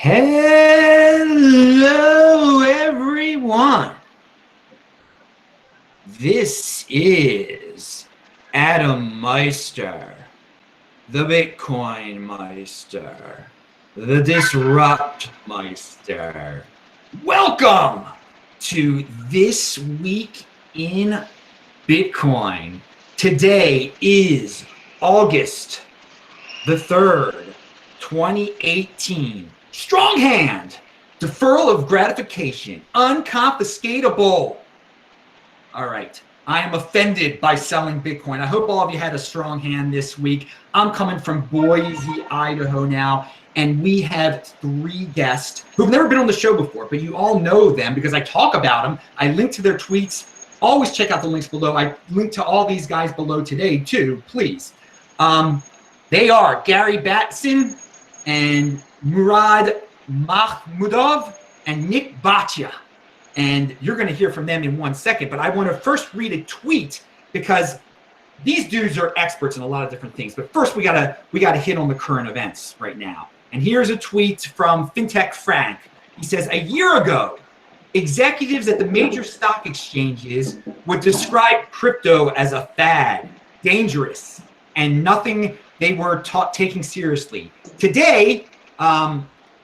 Hello, everyone. This is Adam Meister, the Bitcoin Meister, the Disrupt Meister. Welcome to This Week in Bitcoin. Today is August the 3rd, 2018. Strong hand, deferral of gratification, unconfiscatable. All right, I am offended by selling Bitcoin. I hope all of you had a strong hand this week. I'm coming from Boise, Idaho now, and we have 3 guests who've never been on the show before, but you all know them because I talk about them. I link to their tweets. Always check out the links below. I link to all these guys below today too, please. They are Gary Basin and Murad Mahmudov and Nik Bhatia. And you're going to hear from them in 1 second, but I want to first read a tweet because these dudes are experts in a lot of different things. But first we gotta hit on the current events right now. And here's a tweet from FinTech Frank. He says, a year ago, executives at the major stock exchanges would describe crypto as a fad, dangerous, and nothing they were taking seriously. Today,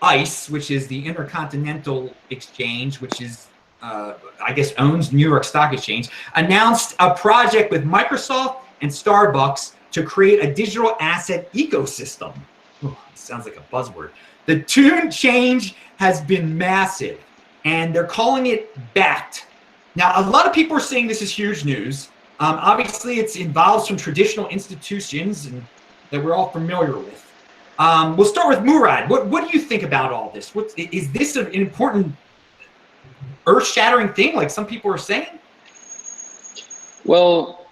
ICE, which is the Intercontinental Exchange, which is, I guess, owns New York Stock Exchange, announced a project with Microsoft and Starbucks to create a digital asset ecosystem. Oh, sounds like a buzzword. The tune change has been massive, and they're calling it Bakkt. Now, a lot of people are saying this is huge news. Obviously, it involves some traditional institutions and that we're all familiar with. We'll start with Murad. What do you think about all this? Is this an important, earth-shattering thing, like some people are saying? Well,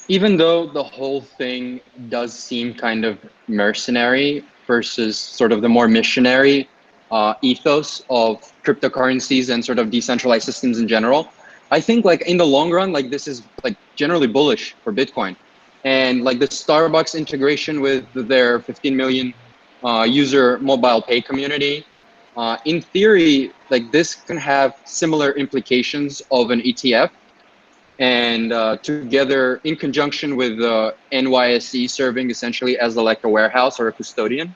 even though the whole thing does seem kind of mercenary versus sort of the more missionary ethos of cryptocurrencies and sort of decentralized systems in general, I think like in the long run, like this is like generally bullish for Bitcoin. And like the Starbucks integration with their 15 million user mobile pay community, in theory, like this can have similar implications of an ETF. And together in conjunction with the NYSE serving essentially as like a warehouse or a custodian,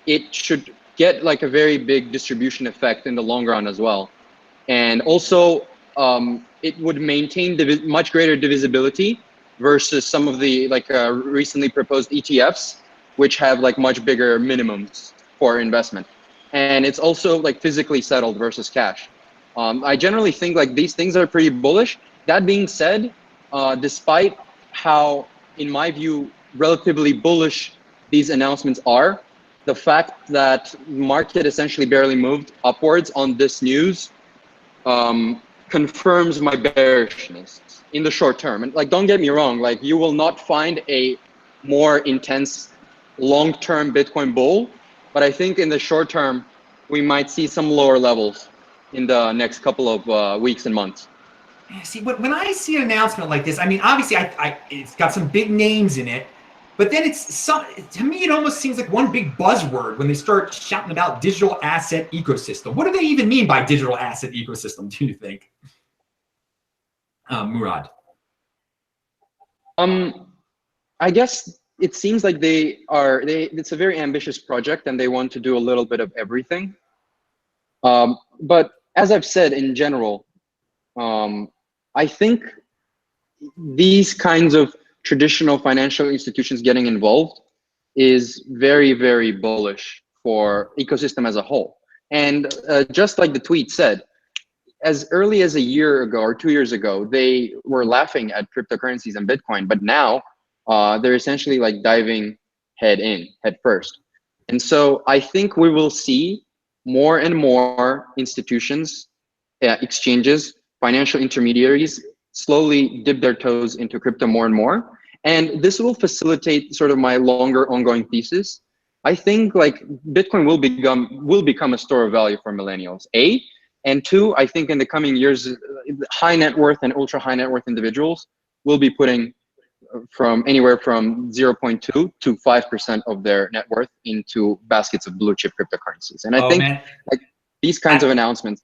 it should get like a very big distribution effect in the long run as well. And also it would maintain much greater divisibility versus some of the like recently proposed ETFs, which have like much bigger minimums for investment. And it's also like physically settled versus cash. I generally think like these things are pretty bullish. That being said, despite how, in my view, relatively bullish these announcements are, the fact that market essentially barely moved upwards on this news confirms my bearishness in the short term. And like, don't get me wrong, like you will not find a more intense long-term Bitcoin bull, but I think in the short term, we might see some lower levels in the next couple of weeks and months. See, when I see an announcement like this, I mean, obviously it's got some big names in it, but then to me, it almost seems like one big buzzword when they start shouting about digital asset ecosystem. What do they even mean by digital asset ecosystem, do you think? Murad. I guess it seems like it's a very ambitious project and they want to do a little bit of everything. But as I've said in general, I think these kinds of traditional financial institutions getting involved is very, very bullish for ecosystem as a whole. And just like the tweet said, as early as a year ago or 2 years ago, they were laughing at cryptocurrencies and Bitcoin, but now they're essentially like diving head first. And so I think we will see more and more institutions, exchanges, financial intermediaries slowly dip their toes into crypto more and more. And this will facilitate sort of my longer ongoing thesis. I think like Bitcoin will become a store of value for millennials, A. And 2, I think in the coming years, high net worth and ultra high net worth individuals will be putting from anywhere from 0.2 to 5% of their net worth into baskets of blue chip cryptocurrencies. And I think man, like these kinds of announcements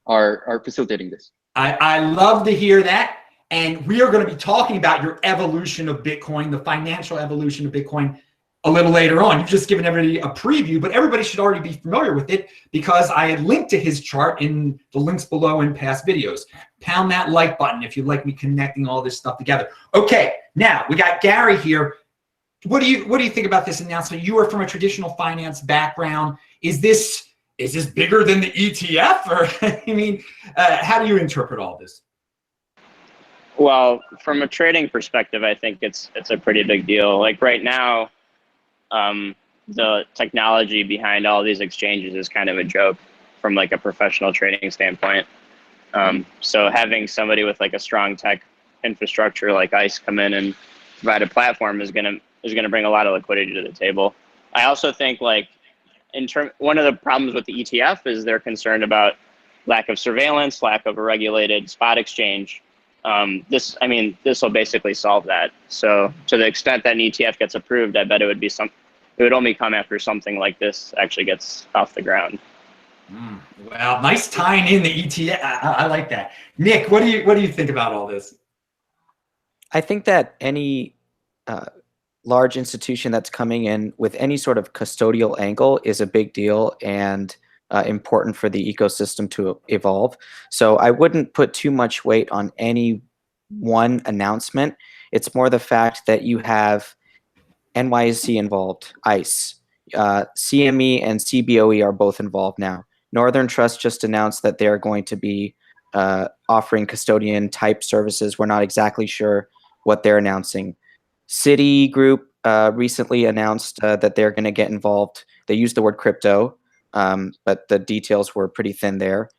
are facilitating this. I love to hear that. And we are going to be talking about your evolution of Bitcoin, the financial evolution of Bitcoin, a little later on. You've just given everybody a preview, but everybody should already be familiar with it because I had linked to his chart in the links below in past videos. Pound that like button if you like me connecting all this stuff together. Okay, now we got Gary here. What do you think about this announcement? You are from a traditional finance background. Is this bigger than the ETF, or I mean, how do you interpret all this? Well, from a trading perspective, I think it's a pretty big deal. Like right now, the technology behind all these exchanges is kind of a joke from like a professional trading standpoint. So having somebody with like a strong tech infrastructure like ICE come in and provide a platform is gonna bring a lot of liquidity to the table. I also think like one of the problems with the ETF is they're concerned about lack of surveillance, lack of a regulated spot exchange. This will basically solve that. So to the extent that an ETF gets approved, I bet it would only come after something like this actually gets off the ground. Well, nice tying in the ETF. I like that. Nick, what do you think about all this? I think that any large institution that's coming in with any sort of custodial angle is a big deal and important for the ecosystem to evolve. So I wouldn't put too much weight on any one announcement. It's more the fact that you have NYSE involved, ICE, CME and CBOE are both involved now. Northern Trust just announced that they're going to be offering custodian type services. We're not exactly sure what they're announcing. Citigroup recently announced that they're going to get involved. They used the word crypto, but the details were pretty thin there.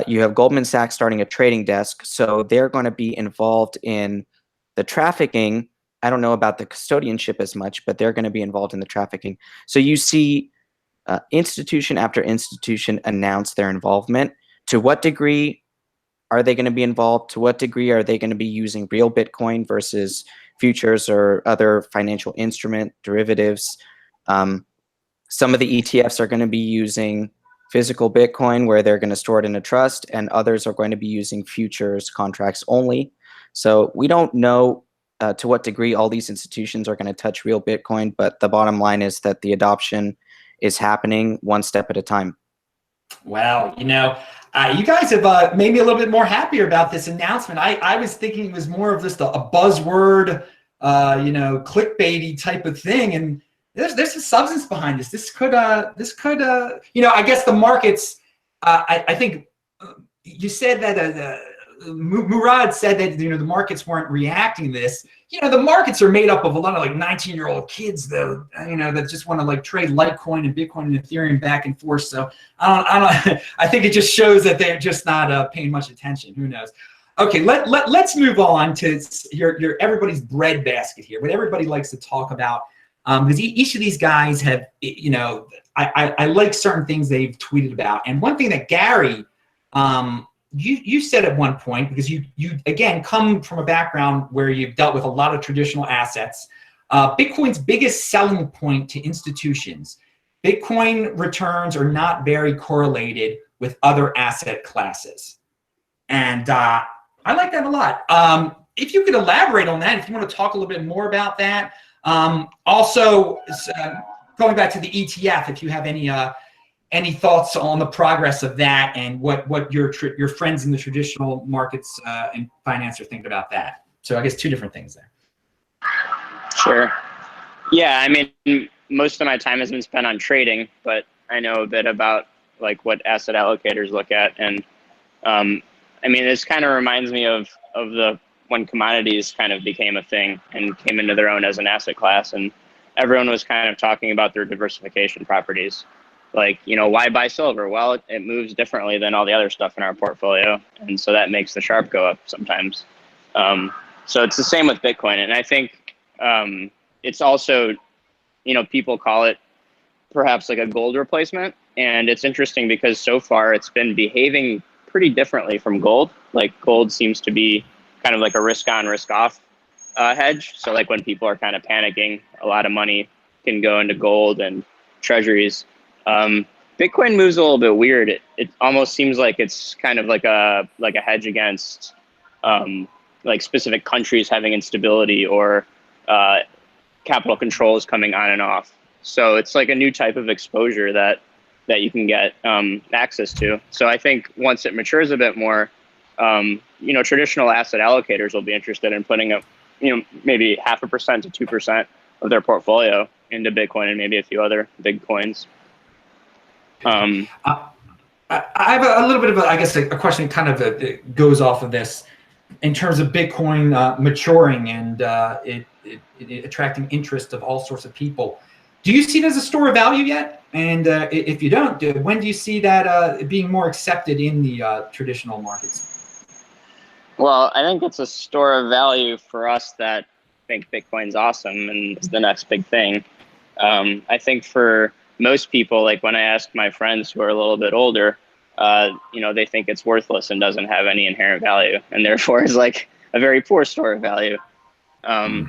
You have Goldman Sachs starting a trading desk, so they're going to be involved in the trafficking. I don't know about the custodianship as much, but they're going to be involved in the trafficking. So you see institution after institution announce their involvement. To what degree are they going to be involved? To what degree are they going to be using real Bitcoin versus futures or other financial instrument derivatives? Some of the ETFs are going to be using physical Bitcoin where they're going to store it in a trust, and others are going to be using futures contracts only. So we don't know to what degree all these institutions are going to touch real Bitcoin, but the bottom line is that the adoption is happening one step at a time. Well, you guys have made me a little bit more happier about this announcement. I was thinking it was more of just a buzzword, clickbaity type of thing, and there's some substance behind this. This could, I guess the markets. I think you said that Murad said that the markets weren't reacting to this. The markets are made up of a lot of like 19-year-old kids though, that just want to like trade Litecoin and Bitcoin and Ethereum back and forth. So I think it just shows that they're just not paying much attention. Who knows? Okay, let's move on to your everybody's breadbasket here. What everybody likes to talk about, because each of these guys have, I like certain things they've tweeted about, and one thing that Gary, you said at one point, because you again come from a background where you've dealt with a lot of traditional assets. Bitcoin's biggest selling point to institutions: Bitcoin returns are not very correlated with other asset classes, and I like that a lot. If you could elaborate on that, if you want to talk a little bit more about that. Also, going back to the ETF, if you have any thoughts on the progress of that and what your friends in the traditional markets and finance are thinking about that. So I guess two different things there. Sure. Yeah, I mean, most of my time has been spent on trading, but I know a bit about like what asset allocators look at. And this kind of reminds me of when commodities kind of became a thing and came into their own as an asset class, and everyone was kind of talking about their diversification properties. Like, why buy silver? Well, it moves differently than all the other stuff in our portfolio. And so that makes the Sharp go up sometimes. So it's the same with Bitcoin. And I think it's also, people call it perhaps like a gold replacement. And it's interesting because so far it's been behaving pretty differently from gold. Like gold seems to be kind of like a risk on, risk off hedge. So like when people are kind of panicking, a lot of money can go into gold and treasuries. Bitcoin moves a little bit weird. It almost seems like it's kind of like a hedge against like specific countries having instability or capital controls coming on and off. So it's like a new type of exposure that you can get access to. So I think once it matures a bit more, you know, traditional asset allocators will be interested in putting up, you know, maybe 0.5% to 2% of their portfolio into Bitcoin and maybe a few other big coins. I have a little bit of I guess, a question kind of goes off of this in terms of Bitcoin maturing and it attracting interest of all sorts of people. Do you see it as a store of value yet? And if you don't, when do you see that being more accepted in the traditional markets? Well, I think it's a store of value for us that think Bitcoin's awesome and is the next big thing. I think for most people, like when I ask my friends who are a little bit older, you know, they think it's worthless and doesn't have any inherent value, and therefore is like a very poor store of value.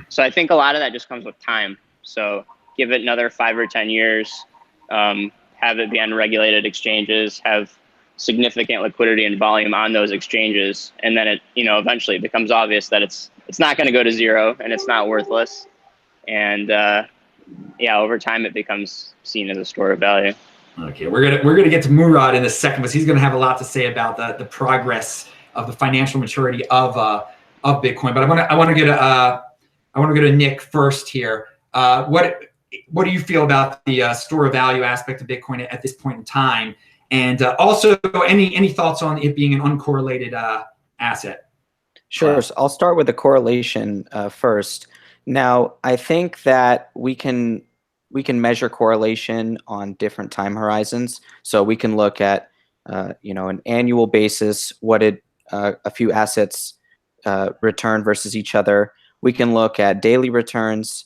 So I think a lot of that just comes with time. So give it another 5 or 10 years, have it be on regulated exchanges, have significant liquidity and volume on those exchanges, and then it, you know, eventually it becomes obvious that it's not going to go to zero and it's not worthless, and yeah, over time it becomes seen as a store of value. Okay, we're gonna get to Murad in a second, because he's gonna have a lot to say about the progress of the financial maturity of Bitcoin. But I want to go to Nik first here. What do you feel about the store of value aspect of Bitcoin at this point in time? And also, any thoughts on it being an uncorrelated asset? Sure. So I'll start with the correlation first. Now, I think that we can measure correlation on different time horizons. So we can look at you know, an annual basis, what did a few assets return versus each other. We can look at daily returns.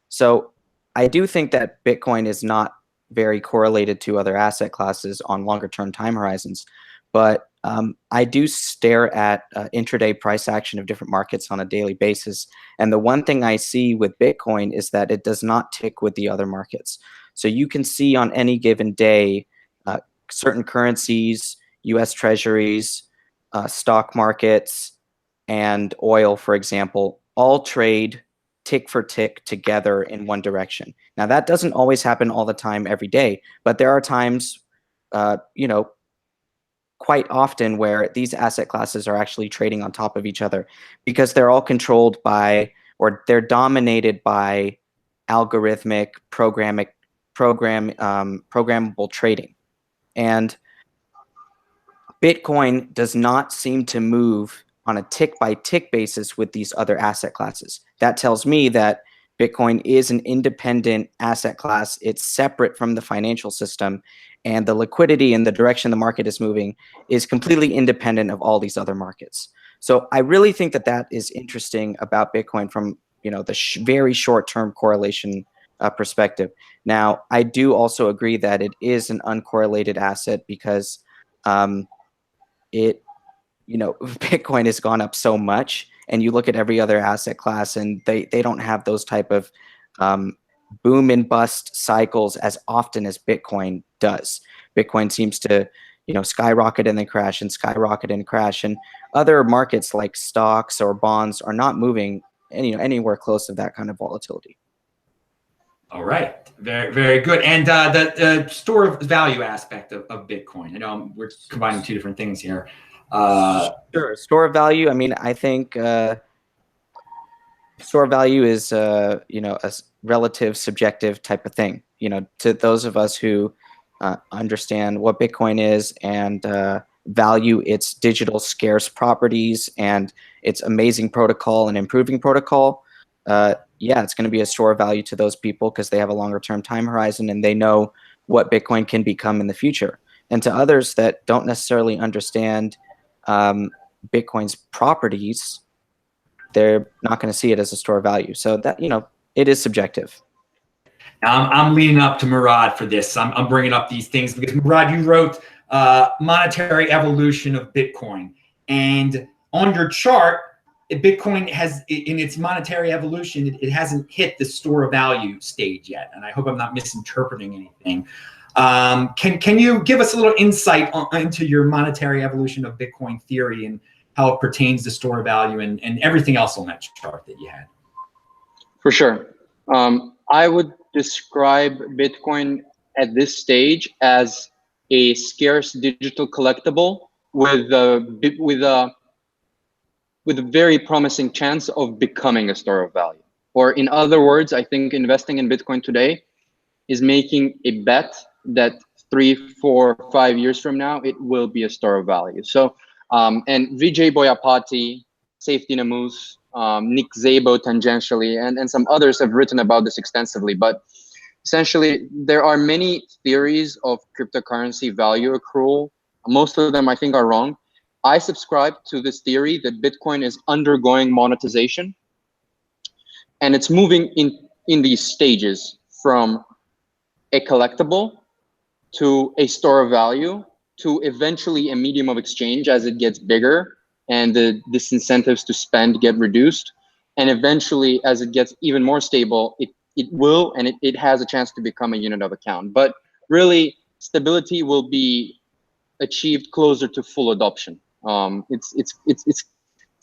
So I do think that Bitcoin is not very correlated to other asset classes on longer term time horizons. But I do stare at intraday price action of different markets on a daily basis. And the one thing I see with Bitcoin is that it does not tick with the other markets. So you can see on any given day, certain currencies, US treasuries, stock markets, and oil, for example, all trade tick for tick together in one direction. Now, that doesn't always happen all the time every day, but there are times, you know, quite often where these asset classes are actually trading on top of each other, because they're all controlled by, or they're dominated by, algorithmic programmable trading. And Bitcoin does not seem to move on a tick by tick basis with these other asset classes. That tells me that Bitcoin is an independent asset class. It's separate from the financial system, and the liquidity and the direction the market is moving is completely independent of all these other markets. So I really think that that is interesting about Bitcoin from, you know, the very short-term correlation perspective. Now, I do also agree that it is an uncorrelated asset because it, you know, Bitcoin has gone up so much, and you look at every other asset class and they don't have those type of boom and bust cycles as often as Bitcoin does. Bitcoin seems to, you know, skyrocket and then crash and skyrocket and crash, and other markets like stocks or bonds are not moving anywhere close to that kind of volatility. All right, very, very good. And the store of value aspect of Bitcoin. I know we're combining two different things here. Sure, store of value. I mean, I think store of value is you know, a relative, subjective type of thing. You know, to those of us who understand what Bitcoin is and value its digital scarce properties and its amazing protocol and improving protocol, yeah, it's going to be a store of value to those people because they have a longer term time horizon and they know what Bitcoin can become in the future. And to others that don't necessarily understand Bitcoin's properties, they're not going to see it as a store of value. So that, you know, it is subjective. Now, I'm leading up to Murad for this. I'm bringing up these things because, Murad, you wrote Monetary Evolution of Bitcoin. And on your chart, Bitcoin has, in its monetary evolution, it hasn't hit the store of value stage yet. And I hope I'm not misinterpreting anything. Can you give us a little insight into your monetary evolution of Bitcoin theory and how it pertains to store of value and everything else on that chart that you had? For sure. I would describe Bitcoin at this stage as a scarce digital collectible with a very promising chance of becoming a store of value. Or in other words, I think investing in Bitcoin today is making a bet that 3, 4, 5 years from now, it will be a store of value. So, and Vijay Boyapati, Safety Namus, Nik Szabo tangentially, and some others have written about this extensively. But essentially, there are many theories of cryptocurrency value accrual. Most of them I think are wrong. I subscribe to this theory that Bitcoin is undergoing monetization, and it's moving in these stages from a collectible to a store of value to eventually a medium of exchange as it gets bigger and the disincentives to spend get reduced. And eventually, as it gets even more stable, it will, and it has a chance to become a unit of account. But really, stability will be achieved closer to full adoption. It's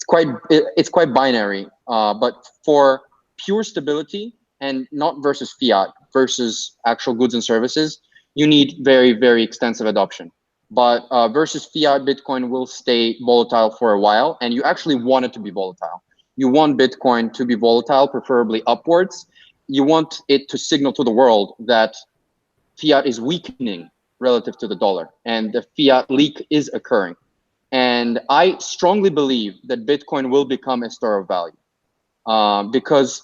quite binary, but for pure stability and not versus fiat versus actual goods and services, you need very, very extensive adoption. But versus fiat, Bitcoin will stay volatile for a while, and you actually want it to be volatile. You want Bitcoin to be volatile, preferably upwards. You want it to signal to the world that fiat is weakening relative to the dollar, and the fiat leak is occurring. And I strongly believe that Bitcoin will become a store of value because,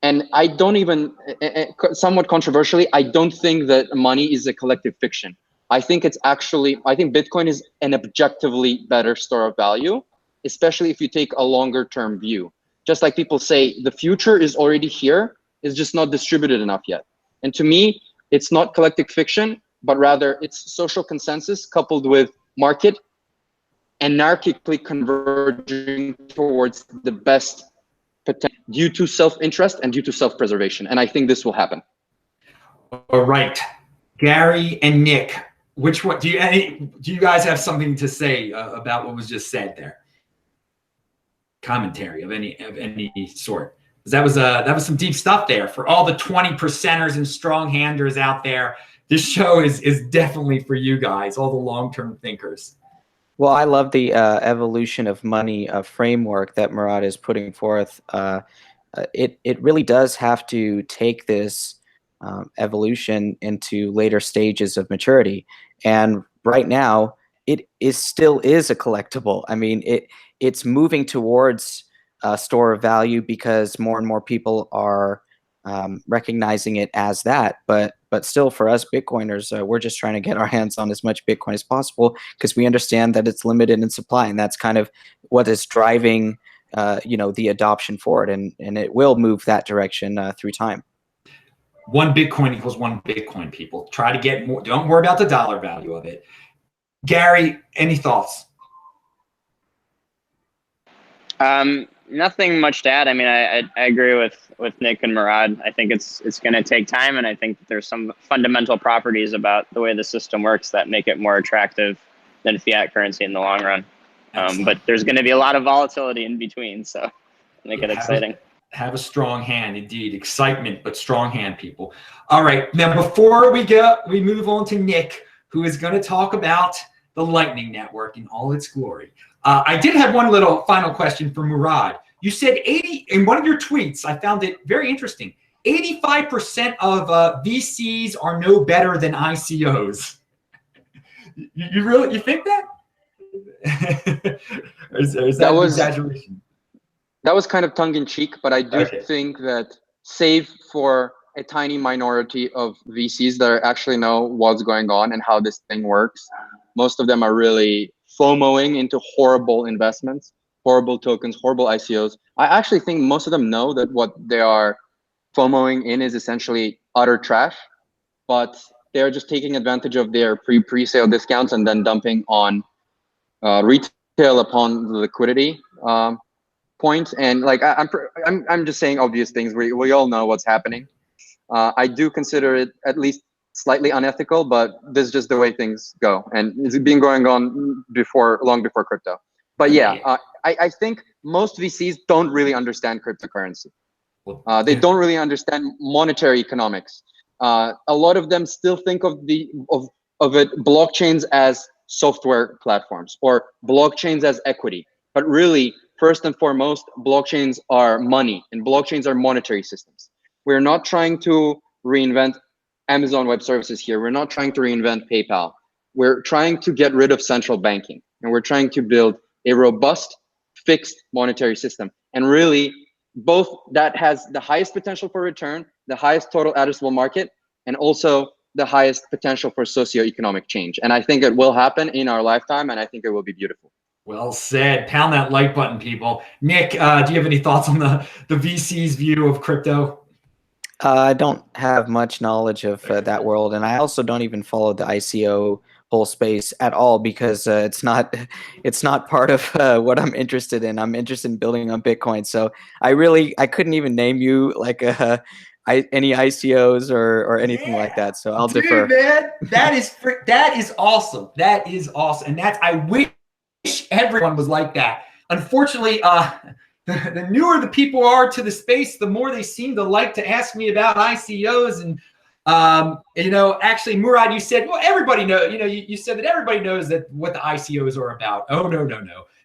and I don't even, somewhat controversially, I don't think that money is a collective fiction. I think it's actually, I think Bitcoin is an objectively better store of value, especially if you take a longer term view. Just like people say, the future is already here, it's just not distributed enough yet. And to me, it's not collective fiction, but rather it's social consensus coupled with market anarchically converging towards the best potential due to self-interest and due to self-preservation. And I think this will happen. All right, Gary and Nick, which one do you guys have something to say about what was just said there? Commentary of any sort. That was some deep stuff there for all the 20%ers and strong handers out there. This show is definitely for you guys, all the long-term thinkers. Well, I love the evolution of money framework that Murad is putting forth. It really does have to take this evolution into later stages of maturity. And right now, it still is a collectible. I mean, it's moving towards a store of value because more and more people are recognizing it as that. But still, for us Bitcoiners, we're just trying to get our hands on as much Bitcoin as possible because we understand that it's limited in supply, and that's kind of what is driving, the adoption forward, and it will move that direction through time. 1 Bitcoin equals 1 Bitcoin. People try to get more. Don't worry about the dollar value of it. Gary, any thoughts? Nothing much to add. I mean, I agree with Nick and Murad. I think it's going to take time, and I think that there's some fundamental properties about the way the system works that make it more attractive than fiat currency in the long run. But there's going to be a lot of volatility in between, so make it exciting. Have a strong hand, indeed. Excitement, but strong hand, people. All right, now before we move on to Nick, who is going to talk about the Lightning Network in all its glory. I did have one little final question for Murad. You said 80 in one of your tweets. I found it very interesting. 85% of VCs are no better than ICOs. You think that? is that an exaggeration? That was kind of tongue-in-cheek, but I do think that save for a tiny minority of VCs that actually know what's going on and how this thing works, most of them are really FOMOing into horrible investments, horrible tokens, horrible ICOs. I actually think most of them know that what they are FOMOing in is essentially utter trash, but they're just taking advantage of their pre-sale discounts and then dumping on retail upon the liquidity point, and like I'm just saying obvious things. We all know what's happening. I do consider it at least slightly unethical, but this is just the way things go, and it's been going on long before crypto. But yeah, I think most VCs don't really understand cryptocurrency. They don't really understand monetary economics. A lot of them still think of blockchains as software platforms or blockchains as equity. But really, first and foremost, blockchains are money and blockchains are monetary systems. We're not trying to reinvent Amazon Web Services here. We're not trying to reinvent PayPal. We're trying to get rid of central banking, and we're trying to build a robust, fixed monetary system. And really, both that has the highest potential for return, the highest total addressable market, and also the highest potential for socioeconomic change. And I think it will happen in our lifetime, and I think it will be beautiful. Well said. Pound that like button, people. Nick, do you have any thoughts on the VC's view of crypto? I don't have much knowledge of that world, and I also don't even follow the ICO whole space at all because it's not part of what I'm interested in. I'm interested in building on Bitcoin, so I couldn't even name you like any ICOs or anything like that. So I'll defer. Man, that is awesome. That is awesome, and I wish everyone was like that. Unfortunately, the newer the people are to the space, the more they seem to like to ask me about ICOs. And, actually, Murad, you said, well, everybody knows, you said that everybody knows that what the ICOs are about. Oh, no.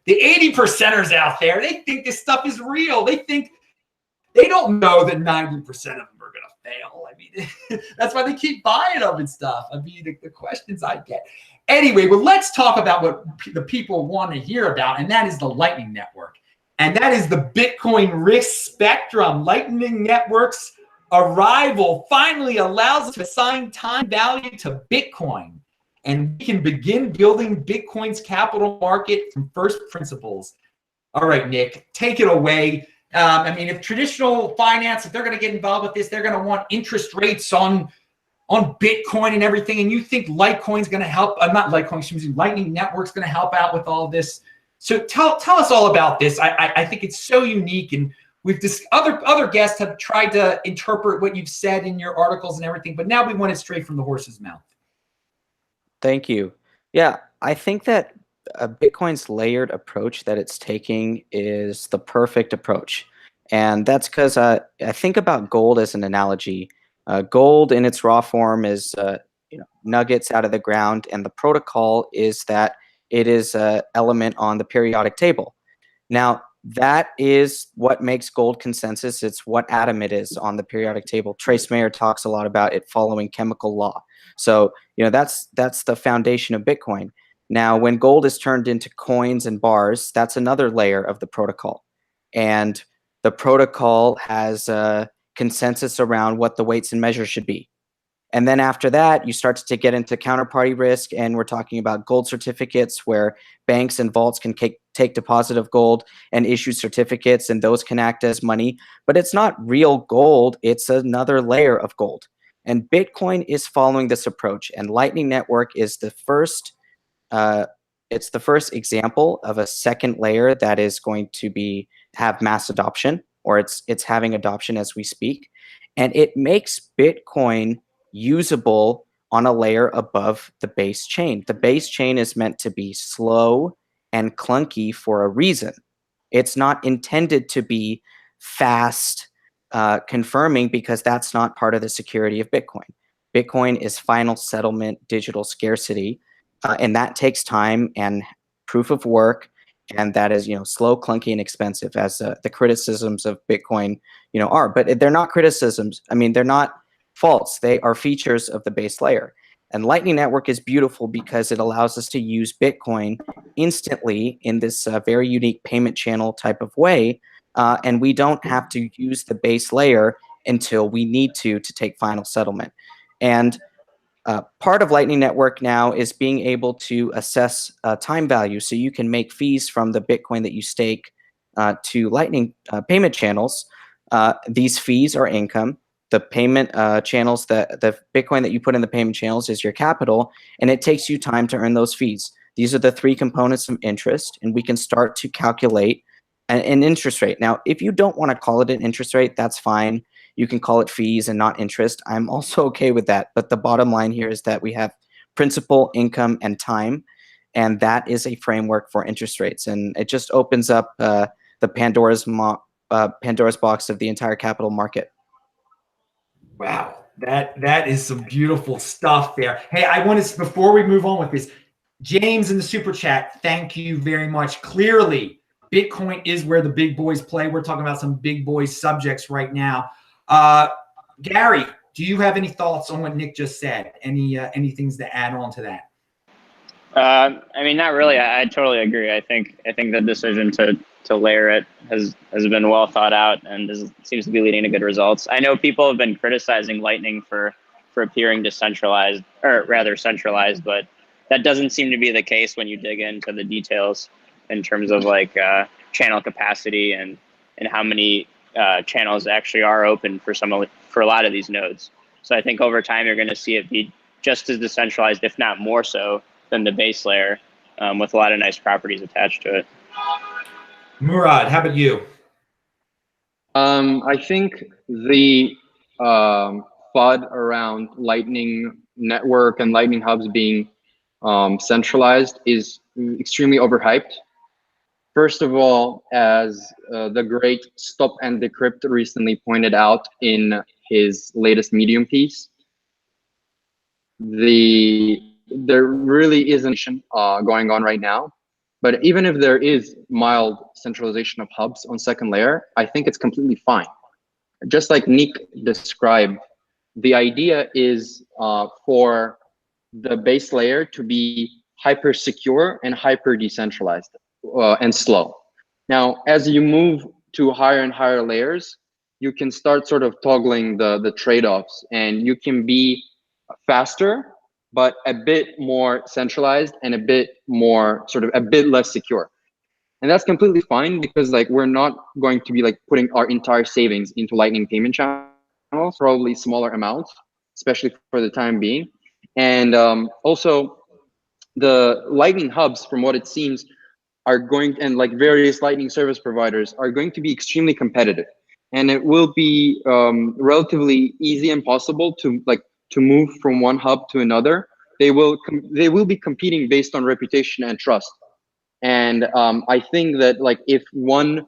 The 80%ers out there, they think this stuff is real. They don't know that 90% of them are going to fail. I mean, that's why they keep buying them and stuff. I mean, the questions I get. Anyway, well, let's talk about what the people want to hear about, and that is the Lightning Network. And that is the Bitcoin risk spectrum. Lightning Network's arrival finally allows us to assign time value to Bitcoin. And we can begin building Bitcoin's capital market from first principles. All right, Nick, take it away. I mean, if traditional finance, if they're going to get involved with this, they're going to want interest rates on Bitcoin and everything. And you think Litecoin's going to help, not Litecoin, excuse me, Lightning Network's going to help out with all this. So tell us all about this. I think it's so unique, and other guests have tried to interpret what you've said in your articles and everything, but now we want it straight from the horse's mouth. Thank you. Yeah, I think that Bitcoin's layered approach that it's taking is the perfect approach, and that's because I think about gold as an analogy. Gold in its raw form is nuggets out of the ground, and the protocol is that it is an element on the periodic table. Now, that is what makes gold consensus. It's what atom it is on the periodic table. Trace Mayer talks a lot about it following chemical law. So, that's the foundation of Bitcoin. Now, when gold is turned into coins and bars, that's another layer of the protocol. And the protocol has a consensus around what the weights and measures should be. And then after that, you start to get into counterparty risk, and we're talking about gold certificates where banks and vaults can take deposit of gold and issue certificates, and those can act as money. But it's not real gold. It's another layer of gold. And Bitcoin is following this approach. And Lightning Network is the first example of a second layer that is going to have mass adoption, or it's having adoption as we speak. And it makes Bitcoin usable on a layer above the base chain. The base chain is meant to be slow and clunky for a reason. It's not intended to be fast confirming, because that's not part of the security of Bitcoin. Bitcoin is final settlement digital scarcity, and that takes time and proof of work, and that is slow, clunky, and expensive, as the criticisms of Bitcoin are. But they're not criticisms. I mean, they're not faults. They are features of the base layer. And Lightning Network is beautiful because it allows us to use Bitcoin instantly in this very unique payment channel type of way. And we don't have to use the base layer until we need to take final settlement. And part of Lightning Network now is being able to assess time value. So you can make fees from the Bitcoin that you stake to Lightning payment channels. These fees are income. The payment channels, the Bitcoin that you put in the payment channels is your capital, and it takes you time to earn those fees. These are the three components of interest, and we can start to calculate an interest rate. Now, if you don't want to call it an interest rate, that's fine. You can call it fees and not interest. I'm also okay with that. But the bottom line here is that we have principal, income, and time, and that is a framework for interest rates. And it just opens up the Pandora's box of the entire capital market. Wow, that is some beautiful stuff there. Hey, I want to, before we move on with this, James in the super chat, thank you very much. Clearly, Bitcoin is where the big boys play. We're talking about some big boys subjects right now. Gary, do you have any thoughts on what Nick just said? Any things to add on to that? I mean, not really. I totally agree. I think the decision to layer it has been well thought out and seems to be leading to good results. I know people have been criticizing Lightning for appearing decentralized, or rather centralized, but that doesn't seem to be the case when you dig into the details in terms of like channel capacity and how many channels actually are open for a lot of these nodes. So I think over time you're going to see it be just as decentralized, if not more so, than the base layer, with a lot of nice properties attached to it. Murad, how about you? I think the FUD around Lightning Network and Lightning Hubs being centralized is extremely overhyped. First of all, as the great Stop and Decrypt recently pointed out in his latest Medium piece, there really isn't going on right now. But even if there is mild centralization of hubs on second layer, I think it's completely fine. Just like Nik described, the idea is for the base layer to be hyper secure and hyper decentralized and slow. Now, as you move to higher and higher layers, you can start sort of toggling the trade-offs, and you can be faster, but a bit more centralized and a bit less secure. And that's completely fine, because like we're not going to be like putting our entire savings into Lightning payment channels, probably smaller amounts, especially for the time being. And also the Lightning hubs, from what it seems, are going, and like various Lightning service providers are going to be extremely competitive. And it will be relatively easy and possible to move from one hub to another. They will be competing based on reputation and trust. And I think that like if one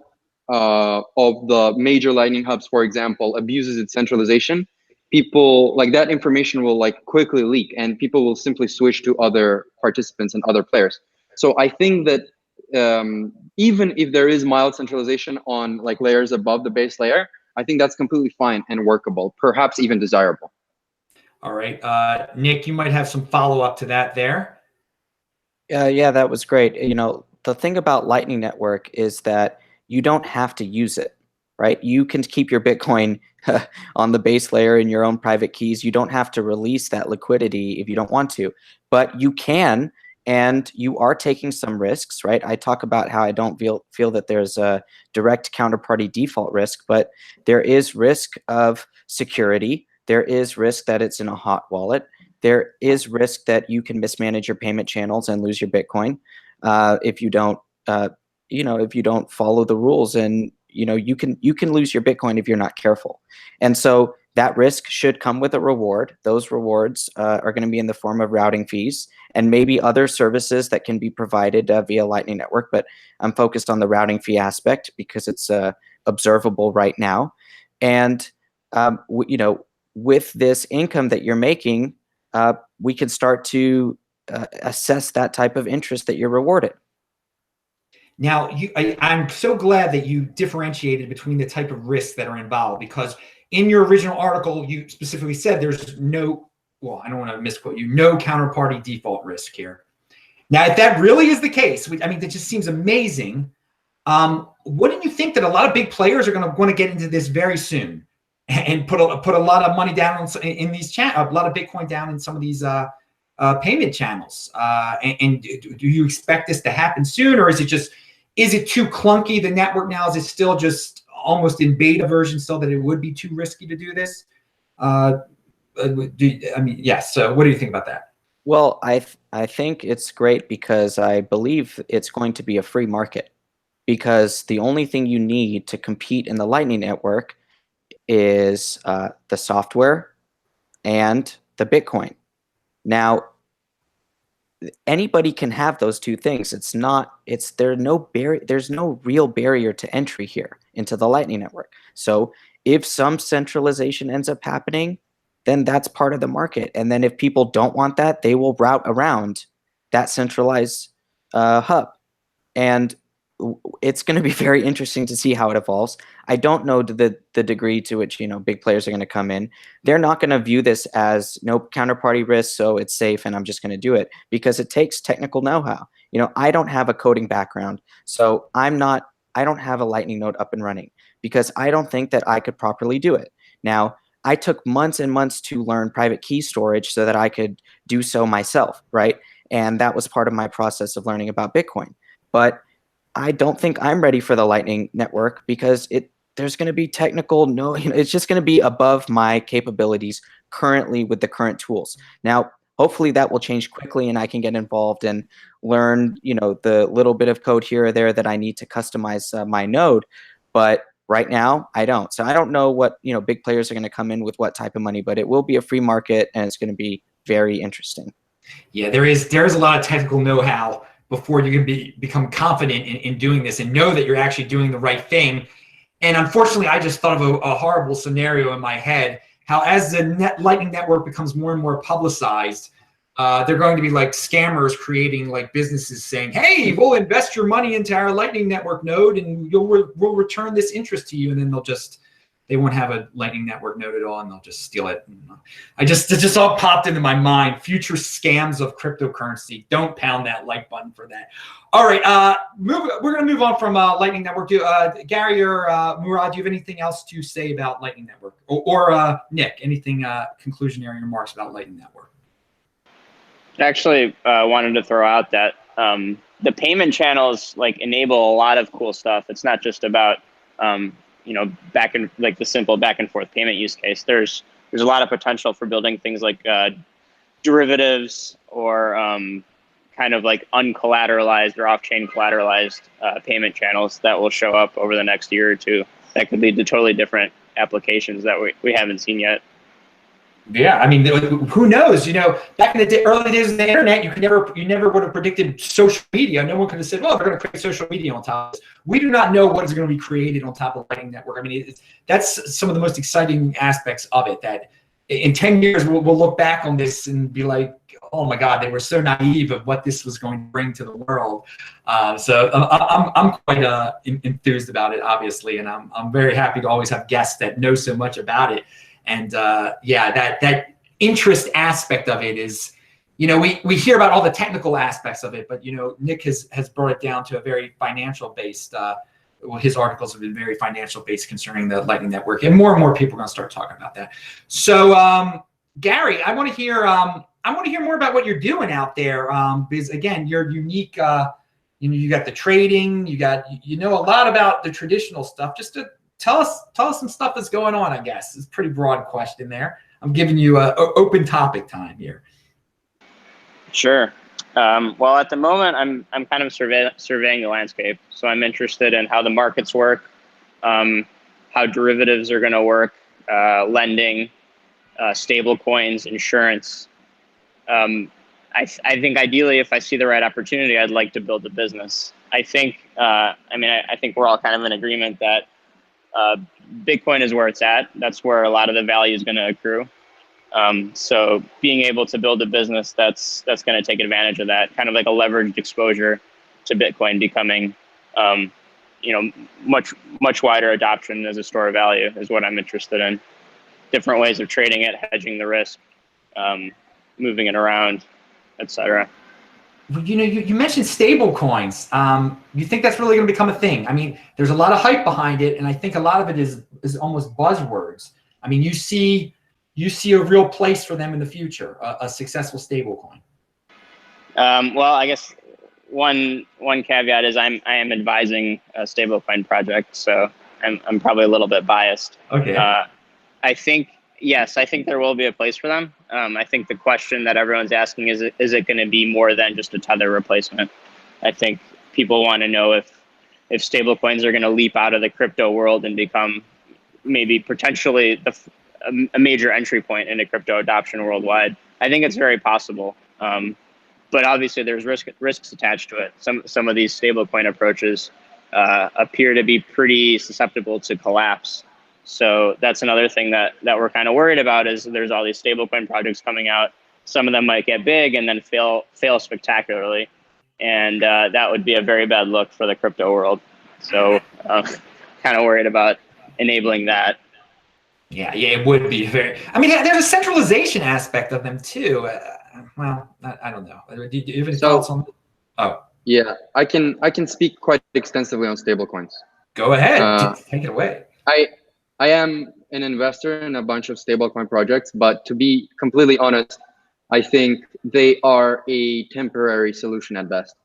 of the major Lightning hubs, for example, abuses its centralization, people like that information will like quickly leak, and people will simply switch to other participants and other players. So I think that even if there is mild centralization on like layers above the base layer, I think that's completely fine and workable, perhaps even desirable. All right, Nick, you might have some follow-up to that there. Yeah, that was great. You know, the thing about Lightning Network is that you don't have to use it, right? You can keep your Bitcoin on the base layer in your own private keys. You don't have to release that liquidity if you don't want to, but you can, and you are taking some risks, right? I talk about how I don't feel that there's a direct counterparty default risk, but there is risk of security. There is risk that it's in a hot wallet. There is risk that you can mismanage your payment channels and lose your Bitcoin if you don't, if you don't follow the rules, and you can lose your Bitcoin if you're not careful. And so that risk should come with a reward. Those rewards are going to be in the form of routing fees and maybe other services that can be provided via Lightning Network. But I'm focused on the routing fee aspect because it's observable right now. And with this income that you're making, we can start to assess that type of interest that you're rewarded. Now, I'm so glad that you differentiated between the type of risks that are involved, because in your original article, you specifically said there's no, well, I don't want to misquote you, no counterparty default risk here. Now, if that really is the case, I mean, that just seems amazing. Wouldn't you think that a lot of big players are going to want to get into this very soon and put a lot of money down in these a lot of Bitcoin down in some of these payment channels? And do you expect this to happen soon, or is it too clunky, the network now? Is it still just almost in beta version still that it would be too risky to do this? Yes. So what do you think about that? Well, I think it's great because I believe it's going to be a free market. because the only thing you need to compete in the Lightning Network is the software and the Bitcoin. Now, anybody can have those two things. There's no real barrier to entry here into the Lightning Network. So if some centralization ends up happening, then that's part of the market. And then if people don't want that, they will route around that centralized hub. And it's going to be very interesting to see how it evolves. I don't know the degree to which, big players are going to come in. They're not going to view this as no counterparty risk, so it's safe and I'm just going to do it, because it takes technical know-how. I don't have a coding background, so I don't have a Lightning node up and running because I don't think that I could properly do it. Now, I took months and months to learn private key storage so that I could do so myself, right? And that was part of my process of learning about Bitcoin. But I don't think I'm ready for the Lightning Network because there's going to be it's just going to be above my capabilities currently with the current tools. Now, hopefully that will change quickly and I can get involved and learn, the little bit of code here or there that I need to customize my node. But right now, I don't. So I don't know what, big players are going to come in with what type of money, but it will be a free market and it's going to be very interesting. Yeah, there's a lot of technical know-how before you can become confident in doing this and know that you're actually doing the right thing. And unfortunately, I just thought of a horrible scenario in my head, how as the Lightning Network becomes more and more publicized, they're going to be like scammers creating like businesses saying, hey, we'll invest your money into our Lightning Network node and we'll return this interest to you. And then they won't have a Lightning Network node at all, and they'll just steal it. It just all popped into my mind. Future scams of cryptocurrency. Don't pound that like button for that. All right, we're going to move on from Lightning Network. Gary or Murad, do you have anything else to say about Lightning Network? Or Nick, anything conclusionary remarks about Lightning Network? I actually wanted to throw out that the payment channels enable a lot of cool stuff. It's not just about the simple back and forth payment use case. There's a lot of potential for building things like derivatives or kind of like uncollateralized or off-chain collateralized payment channels that will show up over the next year or two. That could lead to totally different applications that we haven't seen yet. Yeah, I mean, who knows? Back in the early days of the internet, you never would have predicted social media. No one could have said, "Well, they're going to create social media on top of this." We do not know what is going to be created on top of Lightning Network. I mean, that's some of the most exciting aspects of it. That in 10 years, we'll look back on this and be like, "Oh my God, they were so naive of what this was going to bring to the world." So I'm quite enthused about it, obviously, and I'm very happy to always have guests that know so much about it. And that interest aspect of it is, we hear about all the technical aspects of it, but Nick has brought it down to a very financial based. His articles have been very financial based concerning the Lightning Network, and more people are going to start talking about that. So Gary, I want to hear more about what you're doing out there, because again, you're unique. You got the trading, you know a lot about the traditional stuff. Just to tell us some stuff that's going on, I guess. It's a pretty broad question there. I'm giving you a open topic time here. Sure. Well, at the moment, I'm kind of surveying the landscape. So I'm interested in how the markets work, how derivatives are going to work, lending, stablecoins, insurance. I think ideally, if I see the right opportunity, I'd like to build a business. I think we're all kind of in agreement that Bitcoin is where it's at. That's where a lot of the value is going to accrue. So being able to build a business that's going to take advantage of that, kind of like a leveraged exposure to Bitcoin becoming, much wider adoption as a store of value is what I'm interested in. Different ways of trading it, hedging the risk, moving it around, etc. You mentioned stable coins. You think that's really going to become a thing? I mean, there's a lot of hype behind it, and I think a lot of it is almost buzzwords. I mean, you see a real place for them in the future, a successful stable coin. Well, I guess one caveat is I am advising a stablecoin project, so I'm probably a little bit biased. Okay. I think there will be a place for them. I think the question that everyone's asking is it going to be more than just a tether replacement? I think people want to know if if stablecoins are going to leap out of the crypto world and become maybe potentially a major entry point into crypto adoption worldwide. I think it's very possible. But obviously there's risks attached to it. Some of these stablecoin approaches appear to be pretty susceptible to collapse. So that's another thing that we're kind of worried about, is there's all these stablecoin projects coming out. Some of them might get big and then fail spectacularly. And that would be a very bad look for the crypto world. So kind of worried about enabling that. Yeah, it would be very. I mean, there's a centralization aspect of them too. Well, I don't know. Do you have any thoughts on that? Oh, yeah, I can speak quite extensively on stablecoins. Go ahead, take it away. I am an investor in a bunch of stablecoin projects, but to be completely honest, I think they are a temporary solution at best.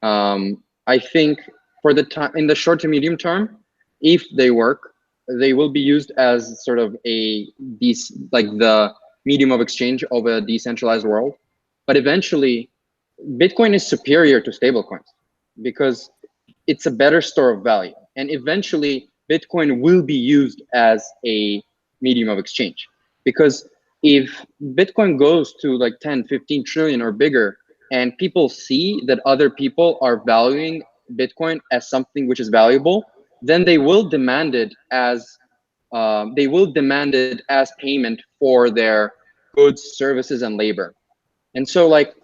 I think for the time, in the short to medium term, if they work, they will be used as sort of like the medium of exchange of a decentralized world. But eventually, Bitcoin is superior to stablecoins because it's a better store of value. And eventually, Bitcoin will be used as a medium of exchange. Because if Bitcoin goes to like 10, 15 trillion or bigger, and people see that other people are valuing Bitcoin as something which is valuable, then they will demand it as payment for their goods, services, and labor. And so, like,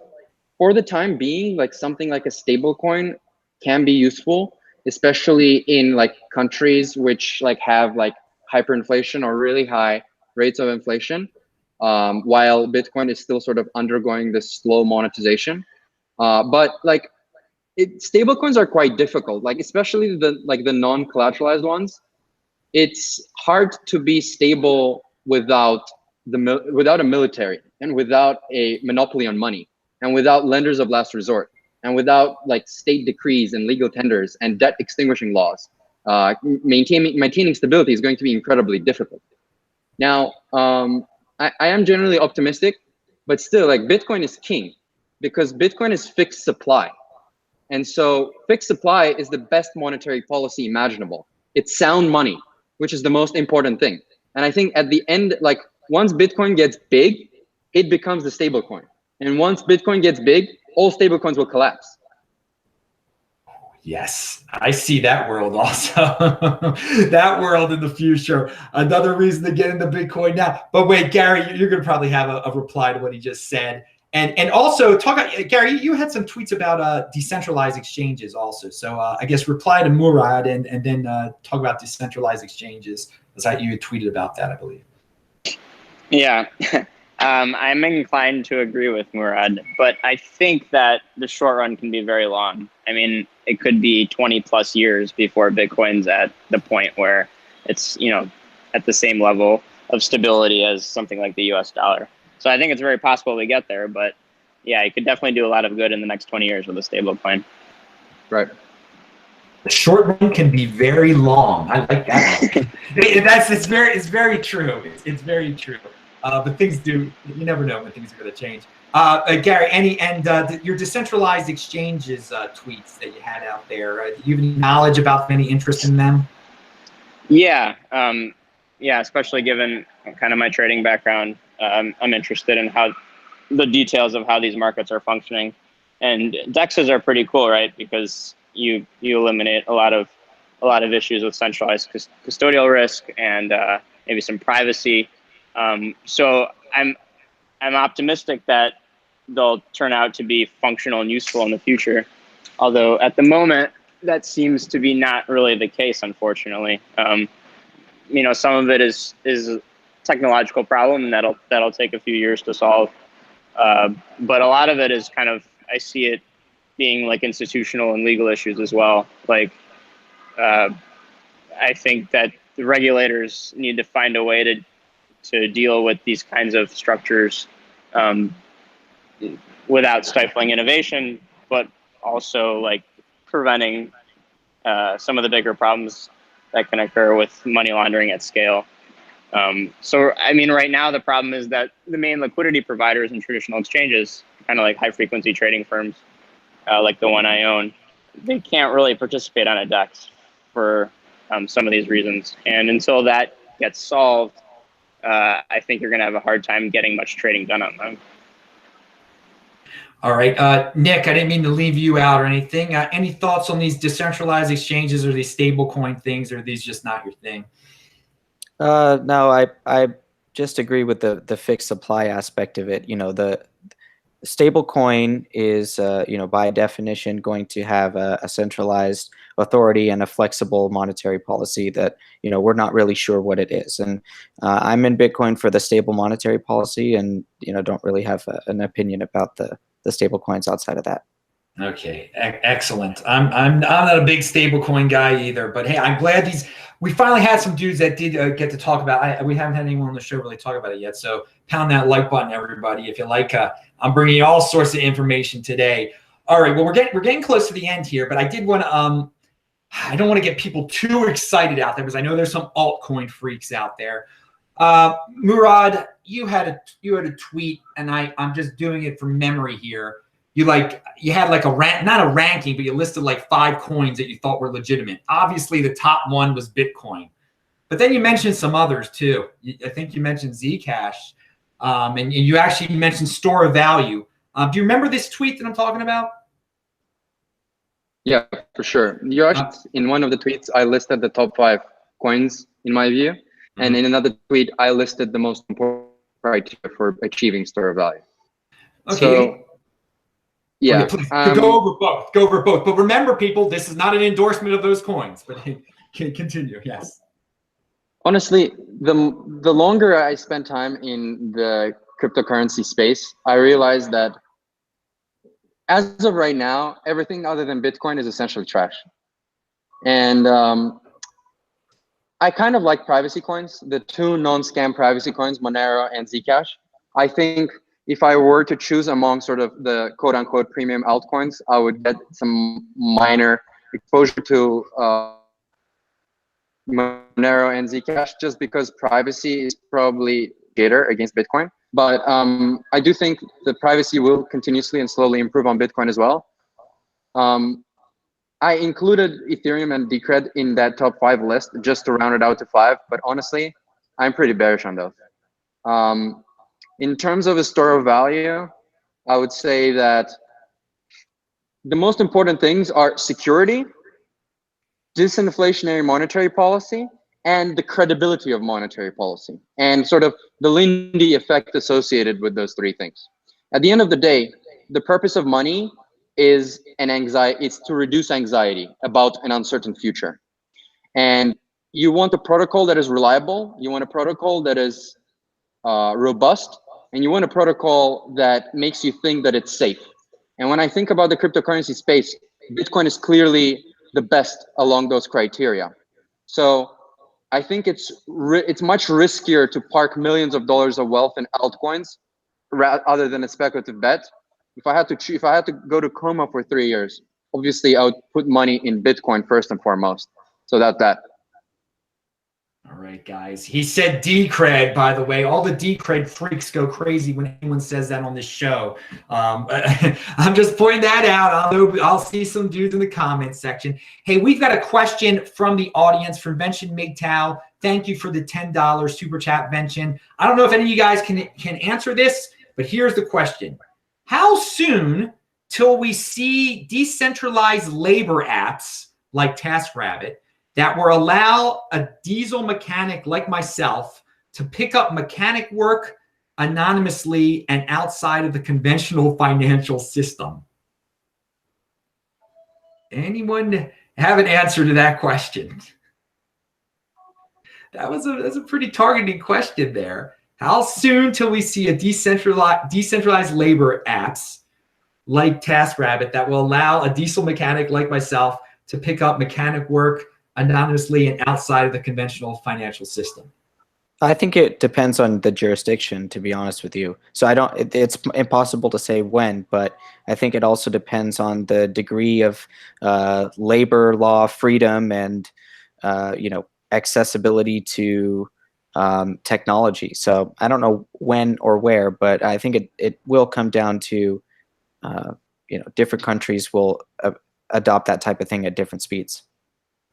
for the time being, like something like a stable coin can be useful, especially in like countries which like have like hyperinflation or really high rates of inflation, while Bitcoin is still sort of undergoing this slow monetization. But like stable coins are quite difficult, like especially the non-collateralized ones. It's hard to be stable without a military and without a monopoly on money and without lenders of last resort and without like state decrees and legal tenders and debt extinguishing laws. Maintaining stability is going to be incredibly difficult. Now, I am generally optimistic, but still, like, Bitcoin is king because Bitcoin is fixed supply. And so fixed supply is the best monetary policy imaginable. It's sound money, which is the most important thing. And I think at the end, like once Bitcoin gets big, it becomes the stable coin. And once Bitcoin gets big, all stable coins will collapse. Yes, I see that world also. That world in the future. Another reason to get into Bitcoin now. But wait, Gary, you're going to probably have a reply to what he just said. And also talk about, Gary, you had some tweets about decentralized exchanges also. So I guess reply to Murad and then talk about decentralized exchanges. You had tweeted about that, I believe. Yeah, I'm inclined to agree with Murad, but I think that the short run can be very long. I mean, it could be 20 plus years before Bitcoin's at the point where it's, at the same level of stability as something like the US dollar. So I think it's very possible we get there, but yeah, it could definitely do a lot of good in the next 20 years with a stable coin. Right. The short run can be very long. I like that. It's very true. It's very true. But things do, you never know when things are going to change. Gary, your decentralized exchanges tweets that you had out there, do you have any knowledge about any interest in them? Yeah, especially given kind of my trading background, I'm interested in how the details of how these markets are functioning. And DEXs are pretty cool, right? Because you eliminate a lot of issues with centralized custodial risk and maybe some privacy. So I'm optimistic that they'll turn out to be functional and useful in the future. Although at the moment, that seems to be not really the case, unfortunately. Some of it is a technological problem that'll take a few years to solve. But a lot of it is kind of, I see it being like institutional and legal issues as well. Like, I think that the regulators need to find a way to deal with these kinds of structures without stifling innovation, but also like preventing some of the bigger problems that can occur with money laundering at scale. So, I mean, right now the problem is that the main liquidity providers and traditional exchanges, kind of like high frequency trading firms, like the one I own, they can't really participate on a DEX for some of these reasons. And until that gets solved, I think you're going to have a hard time getting much trading done on them. All right, Nick, I didn't mean to leave you out or anything. Any thoughts on these decentralized exchanges or these stablecoin things, or are these just not your thing? No, I just agree with the fixed supply aspect of it. You know, the stablecoin is, you know, by definition going to have a centralized authority and a flexible monetary policy that, you know, we're not really sure what it is. And I'm in Bitcoin for the stable monetary policy, and, you know, don't really have an opinion about the stable coins outside of that. Okay, excellent. I'm not a big stablecoin guy either, but hey, I'm glad we finally had some dudes that did get to talk about it. We haven't had anyone on the show really talk about it yet, so pound that like button, everybody, if you like. I'm bringing you all sorts of information today. All right, well, we're getting close to the end here, but I did want to I don't want to get people too excited out there because I know there's some altcoin freaks out there. Murad, you had a tweet, and I'm just doing it from memory here. You had like not a ranking, but you listed like 5 coins that you thought were legitimate. Obviously, the top one was Bitcoin, but then you mentioned some others too. I think you mentioned Zcash, and you actually mentioned store of value. Do you remember this tweet that I'm talking about? Yeah, for sure. You actually, in one of the tweets, I listed the top 5 coins in my view, and in another tweet, I listed the most important criteria for achieving store of value. Okay. So, yeah, please, go over both. Go over both. But remember, people, this is not an endorsement of those coins. But continue. Yes. Honestly, the longer I spend time in the cryptocurrency space, I realized that as of right now, everything other than Bitcoin is essentially trash. And I kind of like privacy coins, the 2 non-scam privacy coins, Monero and Zcash. I think if I were to choose among sort of the quote unquote premium altcoins, I would get some minor exposure to Monero and Zcash just because privacy is probably greater against Bitcoin. But I do think the privacy will continuously and slowly improve on Bitcoin as well. I included Ethereum and Decred in that top 5 list just to round it out to 5. But honestly, I'm pretty bearish on those. In terms of a store of value, I would say that the most important things are security, disinflationary monetary policy, and the credibility of monetary policy, and sort of the Lindy effect associated with those 3 things. At the end of the day, the purpose of money is it's to reduce anxiety about an uncertain future. And you want a protocol that is reliable, you want a protocol that is robust, and you want a protocol that makes you think that it's safe. And when I think about the cryptocurrency space, Bitcoin is clearly the best along those criteria. So I think it's much riskier to park millions of dollars of wealth in altcoins other than a speculative bet. If I had to go to coma for 3 years, obviously I would put money in Bitcoin first and foremost. So that. All right, guys. He said Decred, by the way. All the Decred freaks go crazy when anyone says that on this show. I'm just pointing that out. I'll see some dudes in the comments section. Hey, we've got a question from the audience from Vention MGTOW. Thank you for the $10 super chat, Vention. I don't know if any of you guys can answer this, but here's the question. How soon till we see decentralized labor apps like TaskRabbit that will allow a diesel mechanic like myself to pick up mechanic work anonymously and outside of the conventional financial system? Anyone have an answer to that question? That's a pretty targeted question there. How soon till we see a decentralized labor apps like TaskRabbit that will allow a diesel mechanic like myself to pick up mechanic work anonymously and outside of the conventional financial system? I think it depends on the jurisdiction, to be honest with you. So it's impossible to say when, but I think it also depends on the degree of labor law freedom and accessibility to technology. So I don't know when or where, but I think it will come down to different countries will adopt that type of thing at different speeds.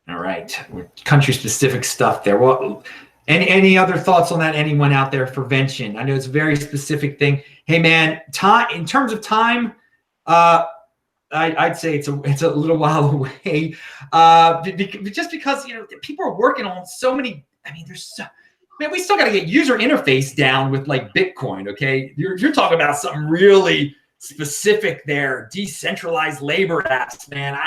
All right, country-specific stuff there. Well, any other thoughts on that? Anyone out there for Vention? I know it's a very specific thing. Hey, man, time in terms of time, I'd say it's a little while away, just because people are working on so many. I mean, man, we still got to get user interface down with like Bitcoin. Okay, you're talking about something really specific there, decentralized labor apps, man.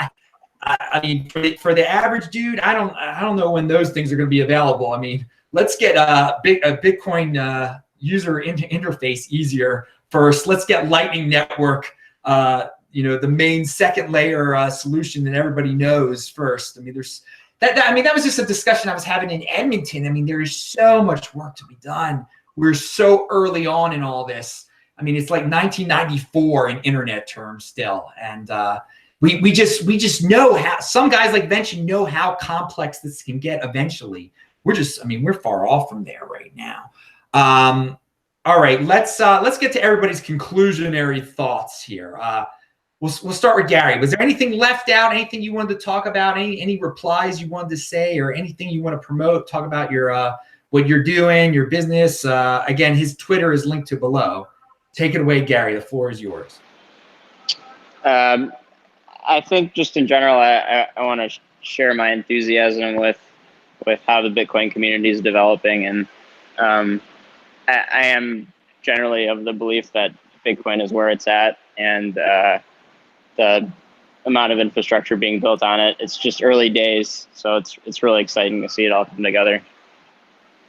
I mean, for the average dude, I don't know when those things are going to be available. I mean, let's get a Bitcoin user interface easier first. Let's get Lightning Network, the main second layer solution that everybody knows first. I mean, that was just a discussion I was having in Edmonton. I mean, there is so much work to be done. We're so early on in all this. I mean, it's like 1994 in internet terms still, and we just know how some guys like Vention know how complex this can get eventually. We're far off from there right now. All right, let's get to everybody's conclusionary thoughts here. We'll start with Gary. Was there anything left out? Anything you wanted to talk about? Any replies you wanted to say, or anything you want to promote? Talk about your what you're doing, your business. Again, his Twitter is linked to below. Take it away, Gary. The floor is yours. I think just in general, I want to share my enthusiasm with how the Bitcoin community is developing, and I am generally of the belief that Bitcoin is where it's at, and the amount of infrastructure being built on it. It's just early days, so it's really exciting to see it all come together.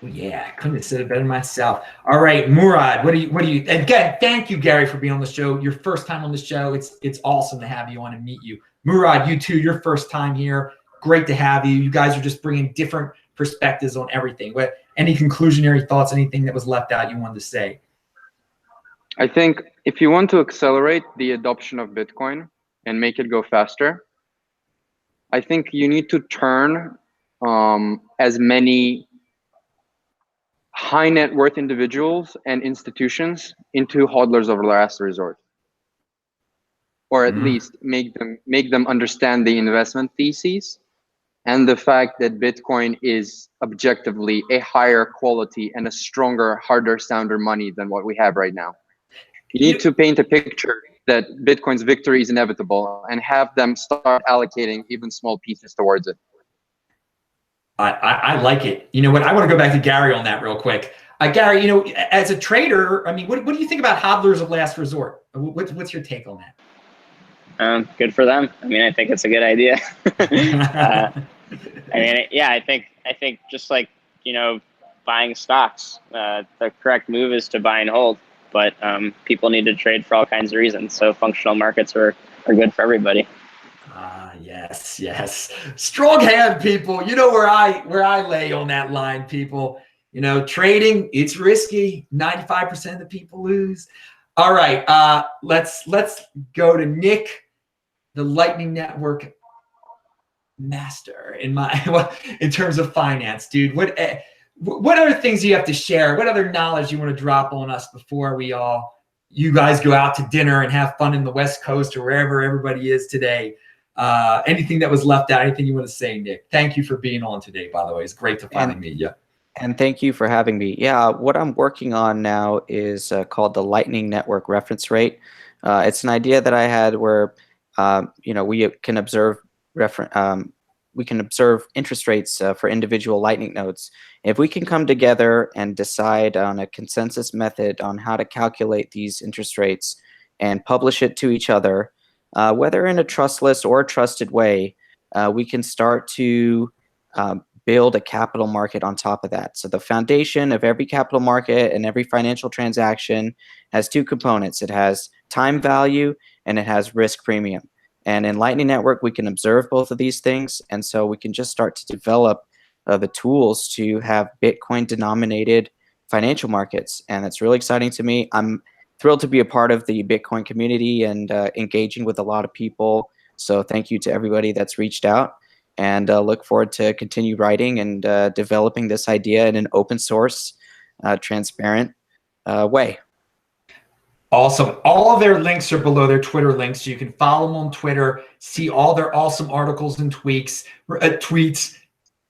Yeah, I couldn't have said it better myself. All right, Murad, what do you? Again, thank you, Gary, for being on the show. Your first time on the show. It's awesome to have you on and meet you. Murad, you too. Your first time here. Great to have you. You guys are just bringing different perspectives on everything. Any conclusionary thoughts? Anything that was left out you wanted to say? I think if you want to accelerate the adoption of Bitcoin and make it go faster, I think you need to turn as many high net worth individuals and institutions into hodlers of last resort, or at least make them understand the investment theses and the fact that Bitcoin is objectively a higher quality and a stronger, harder, sounder money than what we have right now. You need to paint a picture that Bitcoin's victory is inevitable and have them start allocating even small pieces towards it. I like it. You know what? I want to go back to Gary on that real quick. Gary, as a trader, I mean, what do you think about hodlers of last resort? What's your take on that? Good for them. I mean, I think it's a good idea. I think just like, buying stocks, the correct move is to buy and hold, but people need to trade for all kinds of reasons. So functional markets are good for everybody. Yes. Strong hand, people. You know where I lay on that line, people. Trading, it's risky. 95% of the people lose. All right, let's go to Nick, the Lightning Network master in terms of finance, dude. What other things do you have to share? What other knowledge you want to drop on us before you guys go out to dinner and have fun in the West Coast or wherever everybody is today? Anything that was left out, anything you want to say, Nick? Thank you for being on today, by the way. It's great to finally meet you. And thank you for having me. Yeah, what I'm working on now is called the Lightning Network Reference Rate. It's an idea that I had where we can observe interest rates for individual Lightning nodes. If we can come together and decide on a consensus method on how to calculate these interest rates and publish it to each other, whether in a trustless or a trusted way, we can start to build a capital market on top of that. So the foundation of every capital market and every financial transaction has two components. It has time value and it has risk premium. And in Lightning Network, we can observe both of these things. And so we can just start to develop the tools to have Bitcoin denominated financial markets. And that's really exciting to me. I'm thrilled to be a part of the Bitcoin community and engaging with a lot of people. So thank you to everybody that's reached out, and look forward to continue writing and developing this idea in an open source, transparent way. Awesome. All of their links are below, their Twitter links, so you can follow them on Twitter, see all their awesome articles and tweets.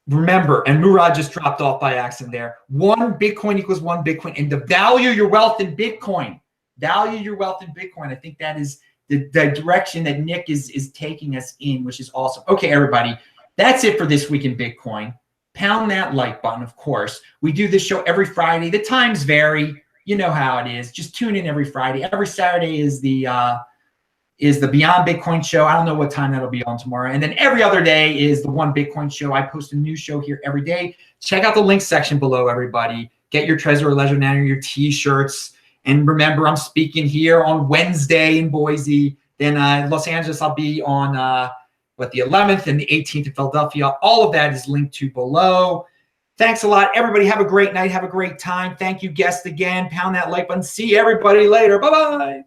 Remember, and Murad just dropped off by accident there, 1 Bitcoin equals 1 Bitcoin, and to value your wealth in Bitcoin. Value your wealth in Bitcoin. I think that is the direction that Nik is taking us in, which is awesome. Okay, everybody, that's it for this week in Bitcoin. Pound that like button, of course. We do this show every Friday. The times vary. You know how it is. Just tune in every Friday. Every Saturday is the Beyond Bitcoin show. I don't know what time that'll be on tomorrow. And then every other day is the One Bitcoin show. I post a new show here every day. Check out the links section below, everybody. Get your Trezor or Ledger Nano, your T-shirts. And remember, I'm speaking here on Wednesday in Boise. Then Los Angeles, I'll be on the 11th and the 18th in Philadelphia. All of that is linked to below. Thanks a lot, everybody. Have a great night. Have a great time. Thank you, guests, again. Pound that like button. See everybody later. Bye-bye.